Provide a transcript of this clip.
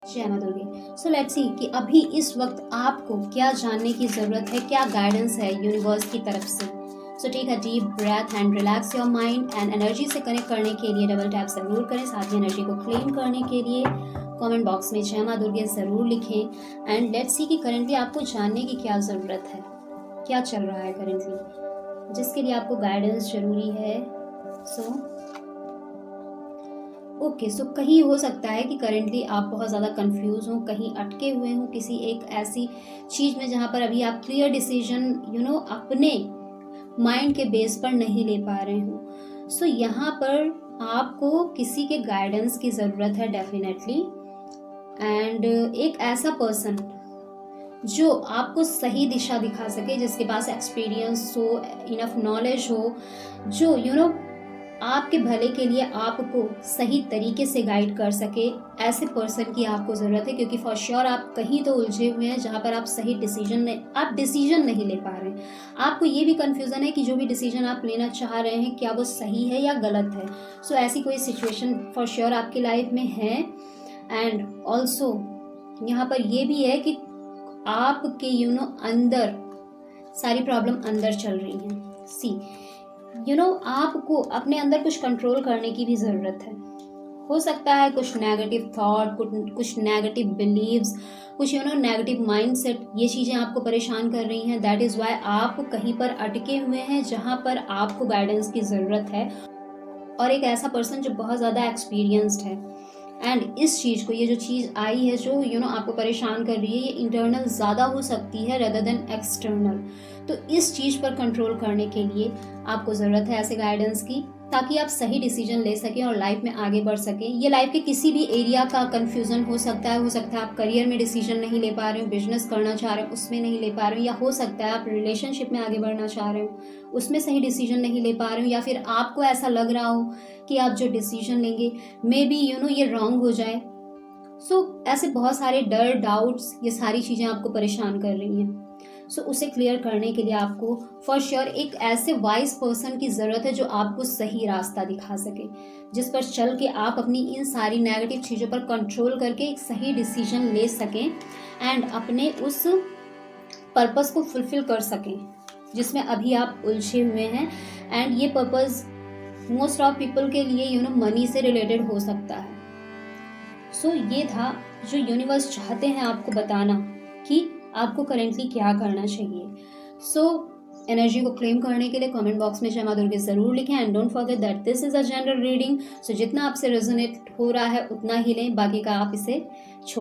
जय माता दुर्गे। So let's see कि अभी इस वक्त आपको क्या जानने की ज़रूरत है, क्या गाइडेंस है यूनिवर्स की तरफ से। So take a deep breath and relax your mind and energy से कनेक्ट करने के लिए डबल टैप ज़रूर करें। साथ ही एनर्जी को क्लेम करने के लिए कमेंट बॉक्स में जय माता दुर्गे ज़रूर लिखें। एंड लेट्स सी कि करेंटली आपको जानने की क्या ज़रूरत है, क्या चल रहा है करेंटली, जिसके लिए आपको गाइडेंस ज़रूरी है। सो कहीं हो सकता है कि करेंटली आप बहुत ज़्यादा कंफ्यूज हो, कहीं अटके हुए हो किसी एक ऐसी चीज़ में जहाँ पर अभी आप क्लियर डिसीजन अपने माइंड के बेस पर नहीं ले पा रहे हो। सो यहाँ पर आपको किसी के गाइडेंस की ज़रूरत है डेफिनेटली। एंड एक ऐसा पर्सन जो आपको सही दिशा दिखा सके, जिसके पास एक्सपीरियंस हो, इनफ नॉलेज हो, जो आपके भले के लिए आपको सही तरीके से गाइड कर सके, ऐसे पर्सन की आपको ज़रूरत है। क्योंकि फॉर श्योर आप कहीं तो उलझे हुए हैं जहाँ पर आप सही डिसीजन नहीं ले पा रहे हैं। आपको ये भी कन्फ्यूज़न है कि जो भी डिसीजन आप लेना चाह रहे हैं क्या वो सही है या गलत है। सो ऐसी कोई सिचुएशन फॉर श्योर आपकी लाइफ में है। एंड ऑल्सो यहाँ पर ये भी है कि आपके अंदर सारी प्रॉब्लम अंदर चल रही हैं। आपको अपने अंदर कुछ कंट्रोल करने की भी ज़रूरत है। हो सकता है कुछ नेगेटिव थॉट, कुछ नेगेटिव बिलीव्स, कुछ नेगेटिव माइंडसेट, ये चीज़ें आपको परेशान कर रही हैं। दैट इज़ वाई आप कहीं पर अटके हुए हैं जहाँ पर आपको गाइडेंस की ज़रूरत है। और एक ऐसा पर्सन जो बहुत ज़्यादा एक्सपीरियंस्ड है। एंड इस चीज़ को, ये जो चीज़ आई है जो आपको परेशान कर रही है, ये इंटरनल ज़्यादा हो सकती है रेदर देन एक्सटर्नल। तो इस चीज़ पर कंट्रोल करने के लिए आपको ज़रूरत है ऐसे गाइडेंस की, ताकि आप सही डिसीजन ले सकें और लाइफ में आगे बढ़ सकें। ये लाइफ के किसी भी एरिया का कन्फ्यूज़न हो सकता है आप करियर में डिसीजन नहीं ले पा रहे हो, बिजनेस करना चाह रहे हो उसमें नहीं ले पा रहे हो, या हो सकता है आप रिलेशनशिप में आगे बढ़ना चाह रहे हो उसमें सही डिसीजन नहीं ले पा रहे हो, या फिर आपको ऐसा लग रहा हो कि आप जो डिसीजन लेंगे मे बी ये रॉन्ग हो जाए। ऐसे बहुत सारे डर, डाउट्स, ये सारी चीज़ें आपको परेशान कर रही हैं। उसे क्लियर करने के लिए आपको फॉर श्योर एक ऐसे वाइज पर्सन की ज़रूरत है जो आपको सही रास्ता दिखा सके, जिस पर चल के आप अपनी इन सारी नेगेटिव चीज़ों पर कंट्रोल करके एक सही डिसीजन ले सकें एंड अपने उस पर्पस को फुलफिल कर सकें जिसमें अभी आप उलझे हुए हैं। एंड ये पर्पस मोस्ट ऑफ पीपल के लिए मनी से रिलेटेड हो सकता है। ये था जो यूनिवर्स चाहते हैं आपको बताना कि आपको करेंटली क्या करना चाहिए। एनर्जी को क्लेम करने के लिए कमेंट बॉक्स में जय माता दुर्गे ज़रूर लिखें। And don't forget that this is a general reading. जितना आपसे रेजोनेट हो रहा है उतना ही लें, बाकी का आप इसे